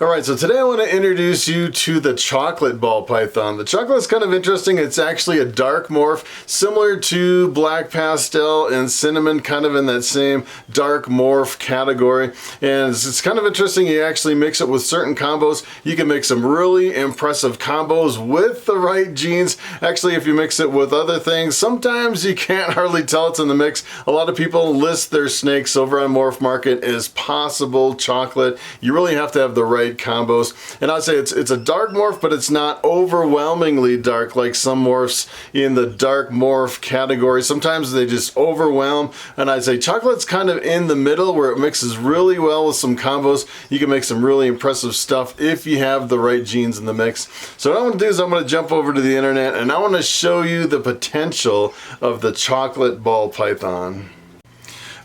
Alright, so today I want to introduce you to the chocolate ball python. The chocolate is kind of interesting. It's actually a dark morph, similar to black pastel and cinnamon, kind of in that same dark morph category. And it's kind of interesting. You actually mix it with certain combos. You can make some really impressive combos with the right genes. Actually, if you mix it with other things, sometimes you can't hardly tell it's in the mix. A lot of people list their snakes over on Morphmarket as possible chocolate. You really have to have the right combos. And I'd say it's a dark morph, but it's not overwhelmingly dark like some morphs in the dark morph category. Sometimes they just overwhelm, and I'd say chocolate's kind of in the middle where it mixes really well with some combos. You can make some really impressive stuff if you have the right genes in the mix. So what I'm going to do is I'm going to jump over to the internet and I want to show you the potential of the chocolate ball python.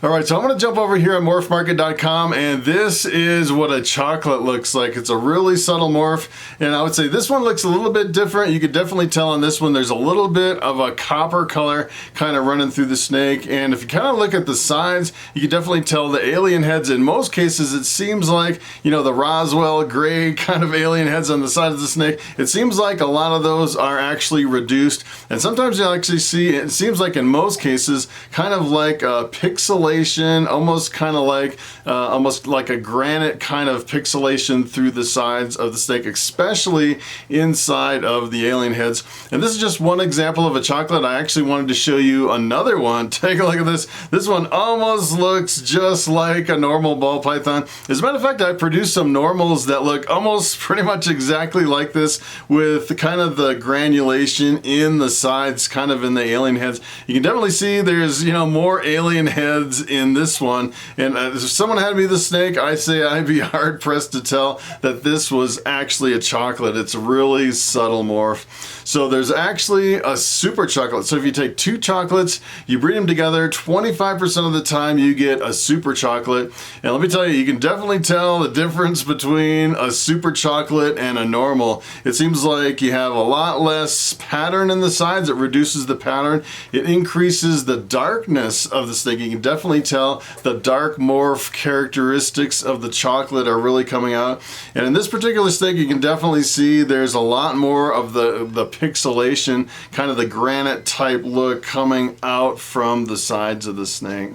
Alright, so I'm going to jump over here on morphmarket.com, and this is what a chocolate looks like. It's a really subtle morph, and I would say this one looks a little bit different. You could definitely tell on this one there's a little bit of a copper color kind of running through the snake, and if you kind of look at the sides, you can definitely tell the alien heads. In most cases, it seems like, you know, the Roswell gray kind of alien heads on the side of the snake, it seems like a lot of those are actually reduced, and sometimes you'll actually see, it seems like in most cases, kind of like a pixelation, almost kind of like almost like a granite kind of pixelation through the sides of the snake, especially inside of the alien heads. And this is just one example of a chocolate. I actually wanted to show you another one. Take a look at this. This one almost looks just like a normal ball python. As a matter of fact, I produced some normals that look almost pretty much exactly like this, with kind of the granulation in the sides, kind of in the alien heads. You can definitely see there's, you know, more alien heads in this one, and if someone had me the snake, I say I'd be hard pressed to tell that this was actually a chocolate. It's a really subtle morph. So there's actually a super chocolate. So if you take two chocolates, you breed them together, 25% of the time you get a super chocolate. And let me tell you, you can definitely tell the difference between a super chocolate and a normal. It seems like you have a lot less pattern in the sides. It reduces the pattern. It increases the darkness of the snake. You can definitely tell the dark morph characteristics of the chocolate are really coming out. And in this particular snake, you can definitely see there's a lot more of the pixelation, kind of the granite type look coming out from the sides of the snake.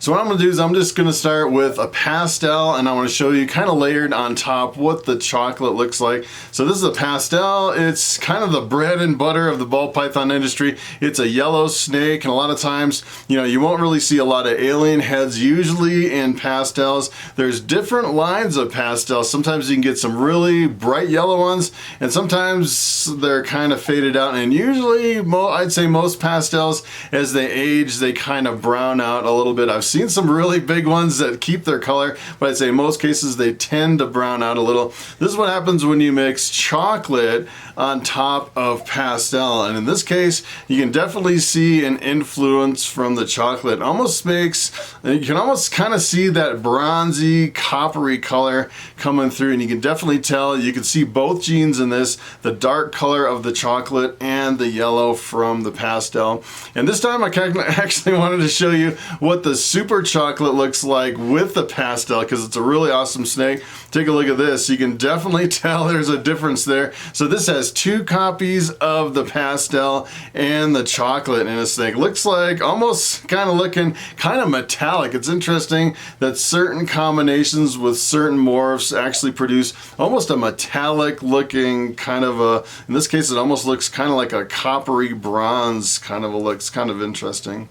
So what I'm going to do is I'm just going to start with a pastel, and I want to show you kind of layered on top what the chocolate looks like. So this is a pastel. It's kind of the bread and butter of the ball python industry. It's a yellow snake, and a lot of times, you know, you won't really see a lot of alien heads usually in pastels. There's different lines of pastels. Sometimes you can get some really bright yellow ones, and sometimes they're kind of faded out, and usually I'd say most pastels, as they age, they kind of brown out a little bit. I've seen some really big ones that keep their color, but I'd say in most cases they tend to brown out a little. This is what happens when you mix chocolate on top of pastel, and in this case you can definitely see an influence from the chocolate. It almost makes, you can almost kind of see that bronzy coppery color coming through, and you can definitely tell, you can see both genes in this, the dark color of the chocolate and the yellow from the pastel. And this time I actually wanted to show you what the super chocolate looks like with the pastel, because it's a really awesome snake. Take a look at this. You can definitely tell there's a difference there. So this has two copies of the pastel and the chocolate in a snake. Looks like almost kind of looking kind of metallic. It's interesting that certain combinations with certain morphs actually produce almost a metallic looking kind of a, in this case it almost looks kind of like a coppery bronze kind of a look. It's kind of interesting.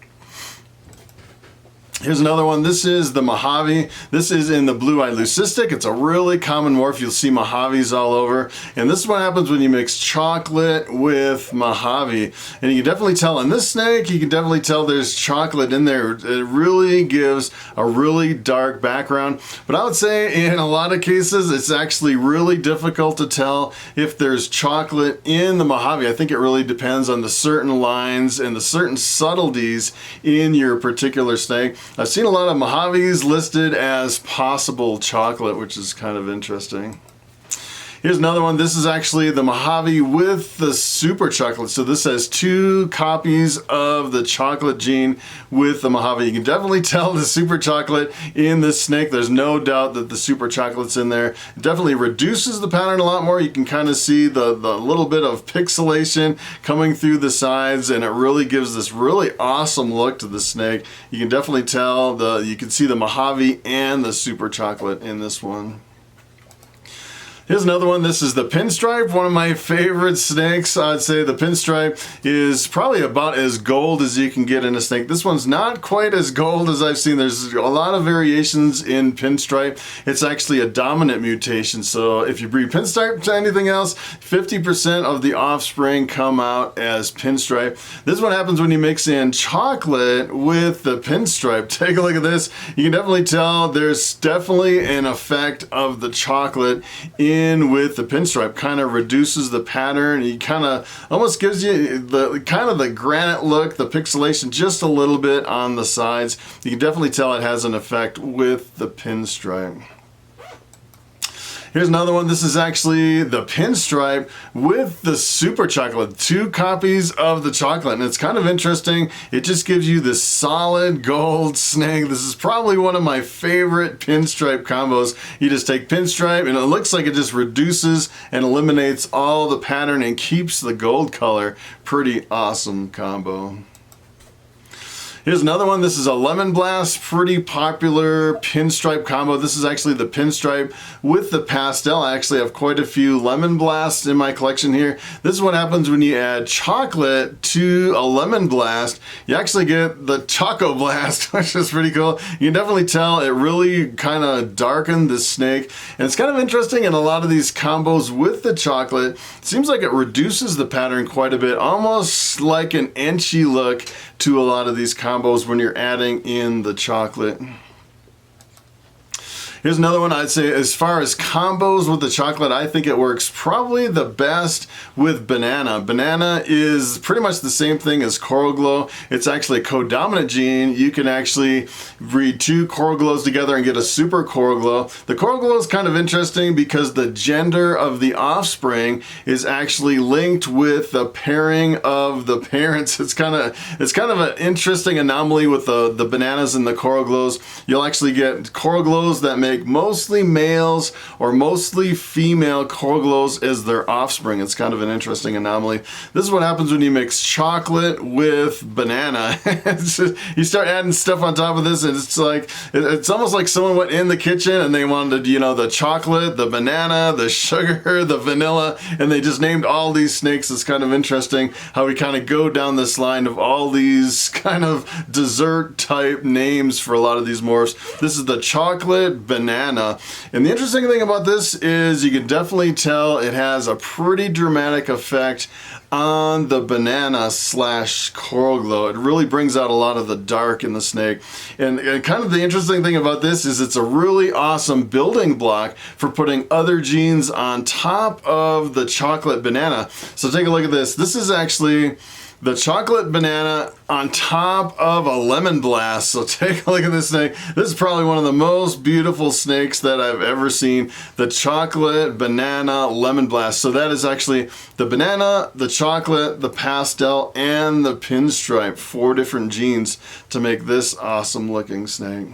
Here's another one. This is the Mojave. This is in the blue-eyed leucistic. It's a really common morph. You'll see Mojaves all over. And this is what happens when you mix chocolate with Mojave. And you can definitely tell in this snake, you can definitely tell there's chocolate in there. It really gives a really dark background. But I would say in a lot of cases, it's actually really difficult to tell if there's chocolate in the Mojave. I think it really depends on the certain lines and the certain subtleties in your particular snake. I've seen a lot of Mojaves listed as possible chocolate, which is kind of interesting. Here's another one. This is actually the Mojave with the super chocolate. So this has 2 copies of the chocolate gene with the Mojave. You can definitely tell the super chocolate in this snake. There's no doubt that the super chocolate's in there. It definitely reduces the pattern a lot more. You can kind of see the little bit of pixelation coming through the sides, and it really gives this really awesome look to the snake. You can definitely tell you can see the Mojave and the super chocolate in this one. Here's another one. This is the Pinstripe, one of my favorite snakes. I'd say the Pinstripe is probably about as gold as you can get in a snake. This one's not quite as gold as I've seen. There's a lot of variations in Pinstripe. It's actually a dominant mutation. So if you breed Pinstripe to anything else, 50% of the offspring come out as Pinstripe. This is what happens when you mix in chocolate with the Pinstripe. Take a look at this. You can definitely tell there's definitely an effect of the chocolate in with the Pinstripe. Kind of reduces the pattern. He kind of almost gives you the kind of the granite look, the pixelation just a little bit on the sides. You can definitely tell it has an effect with the Pinstripe. Here's another one. This is actually the Pinstripe with the super chocolate. 2 copies of the chocolate, and it's kind of interesting. It just gives you this solid gold snake. This is probably one of my favorite Pinstripe combos. You just take Pinstripe and it looks like it just reduces and eliminates all the pattern and keeps the gold color. Pretty awesome combo. Here's another one. This is a Lemon Blast, pretty popular Pinstripe combo. This is actually the Pinstripe with the Pastel. I actually have quite a few Lemon Blasts in my collection here. This is what happens when you add chocolate to a Lemon Blast. You actually get the Choco Blast, which is pretty cool. You can definitely tell it really kind of darkened the snake. And it's kind of interesting in a lot of these combos with the chocolate. It seems like it reduces the pattern quite a bit, almost like an inchy look to a lot of these combos when you're adding in the chocolate. Here's another one. I'd say as far as combos with the chocolate, I think it works probably the best with banana. Banana is pretty much the same thing as Coral Glow. It's actually a codominant gene. You can actually breed 2 Coral Glows together and get a super Coral Glow. The Coral Glow is kind of interesting because the gender of the offspring is actually linked with the pairing of the parents. It's kind of an interesting anomaly with the bananas and the Coral Glows. You'll actually get Coral Glows that make mostly males or mostly female Coral Glows as their offspring. It's kind of an interesting anomaly. This is what happens when you mix chocolate with banana. You start adding stuff on top of this, and it's almost like someone went in the kitchen and they wanted, you know, the chocolate, the banana, the sugar, the vanilla, and they just named all these snakes. It's kind of interesting how we kind of go down this line of all these kind of dessert type names for a lot of these morphs. This is the chocolate banana. And the interesting thing about this is you can definitely tell it has a pretty dramatic effect on the banana / Coral Glow. It really brings out a lot of the dark in the snake. And kind of the interesting thing about this is it's a really awesome building block for putting other genes on top of the chocolate banana. So take a look at this. This is actually the chocolate banana on top of a Lemon Blast. So take a look at this snake. This is probably one of the most beautiful snakes that I've ever seen. The chocolate banana Lemon Blast. So that is actually the banana, the chocolate, the pastel, and the Pinstripe. 4 different genes to make this awesome looking snake.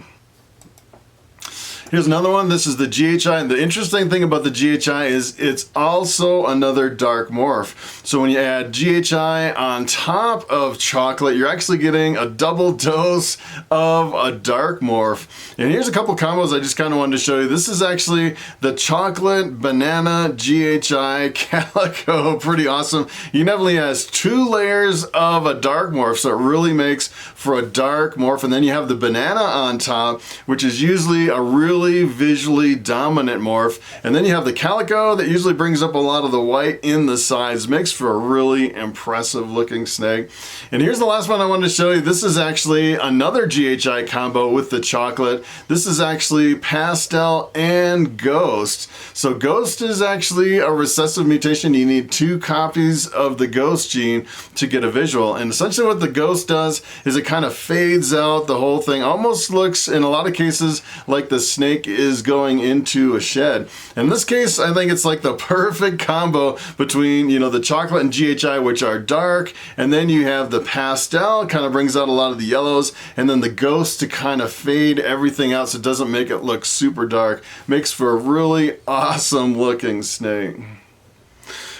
Here's another one. This is the GHI, and the interesting thing about the GHI is it's also another dark morph. So when you add GHI on top of chocolate, you're actually getting a double dose of a dark morph. And here's a couple combos I just kind of wanted to show you. This is actually the chocolate banana GHI calico. Pretty awesome. You definitely has 2 layers of a dark morph, so it really makes for a dark morph. And then you have the banana on top, which is usually a really visually dominant morph. And then you have the calico that usually brings up a lot of the white in the sides, makes for a really impressive looking snake. And here's the last one I wanted to show you. This is actually another GHI combo with the chocolate. This is actually Pastel and Ghost. So Ghost is actually a recessive mutation. You need 2 copies of the Ghost gene to get a visual. And essentially what the Ghost does is it kind of fades out the whole thing. Almost looks in a lot of cases like the snake snake is going into a shed. In this case, I think it's like the perfect combo between, you know, the chocolate and GHI, which are dark, and then you have the pastel, kind of brings out a lot of the yellows, and then the ghost to kind of fade everything out so it doesn't make it look super dark. Makes for a really awesome looking snake.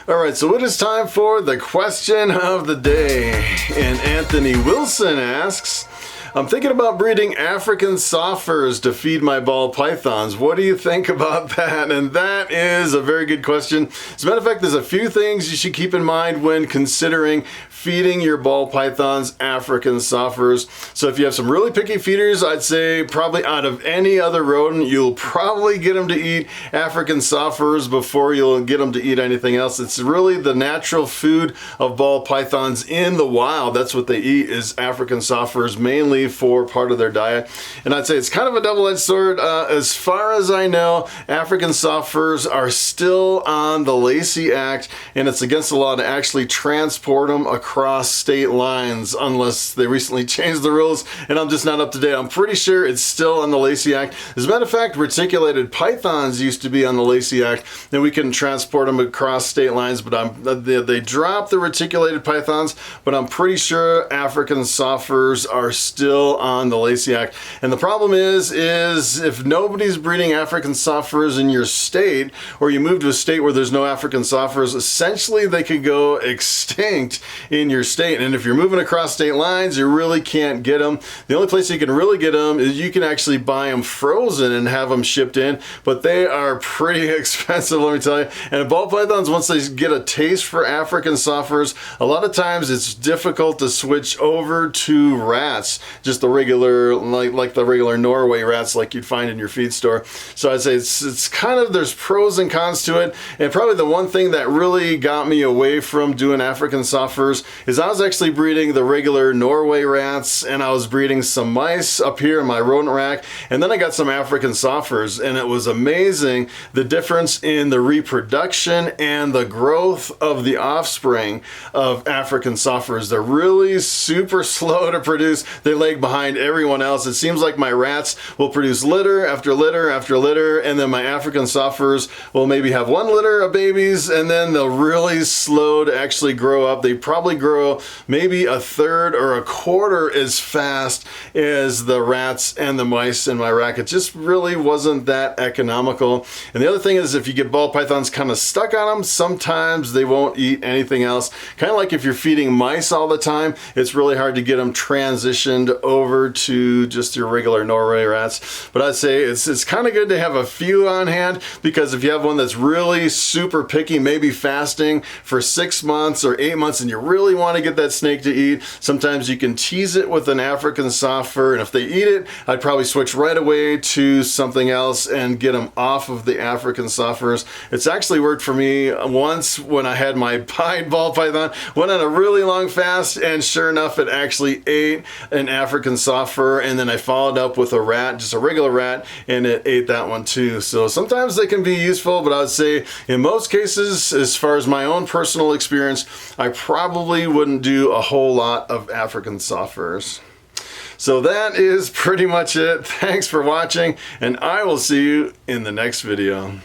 Alright, so it is time for the question of the day. And Anthony Wilson asks, I'm thinking about breeding African soft furs to feed my ball pythons. What do you think about that? And that is a very good question. As a matter of fact, there's a few things you should keep in mind when considering feeding your ball pythons African soft furs. So if you have some really picky feeders, I'd say probably out of any other rodent, you'll probably get them to eat African soft furs before you'll get them to eat anything else. It's really the natural food of ball pythons in the wild. That's what they eat, is African soft furs, mainly for part of their diet. And I'd say it's kind of a double-edged sword. As far as I know, African soft furs are still on the Lacey Act, and it's against the law to actually transport them across state lines unless they recently changed the rules, and I'm just not up to date. I'm pretty sure it's still on the Lacey Act. As a matter of fact, reticulated pythons used to be on the Lacey Act, and we can transport them across state lines, but they dropped the reticulated pythons, but I'm pretty sure African soft furs are still on the Lacey Act. And the problem is if nobody's breeding African soft furs in your state, or you move to a state where there's no African soft furs, essentially they could go extinct in your state. And if you're moving across state lines, you really can't get them. The only place you can really get them is you can actually buy them frozen and have them shipped in, but they are pretty expensive, let me tell you. And ball pythons, once they get a taste for African soft furs, a lot of times it's difficult to switch over to rats, just the regular, like the regular Norway rats like you'd find in your feed store. So I'd say it's kind of, there's pros and cons to it. And probably the one thing that really got me away from doing African soft furs is I was actually breeding the regular Norway rats, and I was breeding some mice up here in my rodent rack, and then I got some African soft furs, and it was amazing the difference in the reproduction and the growth of the offspring of African soft furs. They're really super slow to produce. They lag behind everyone else. It seems like my rats will produce litter after litter after litter, and then my African soft furs will maybe have one litter of babies, and then they're really slow to actually grow up. They probably grow maybe a third or a quarter as fast as the rats and the mice in my rack. It just really wasn't that economical. And the other thing is, if you get ball pythons kind of stuck on them, sometimes they won't eat anything else. Kind of like if you're feeding mice all the time, it's really hard to get them transitioned over to just your regular Norway rats. But I'd say it's kind of good to have a few on hand, because if you have one that's really super picky, maybe fasting for 6 months or 8 months, and you really want to get that snake to eat, sometimes you can tease it with an African soft fur, and if they eat it, I'd probably switch right away to something else and get them off of the African soft furs. It's actually worked for me once when I had my pied ball python, went on a really long fast, and sure enough, it actually ate an African soft fur, and then I followed up with a rat, just a regular rat, and it ate that one too. So sometimes they can be useful, but I would say in most cases, as far as my own personal experience, I probably wouldn't do a whole lot of African soft furs. So that is pretty much it. Thanks for watching, and I will see you in the next video.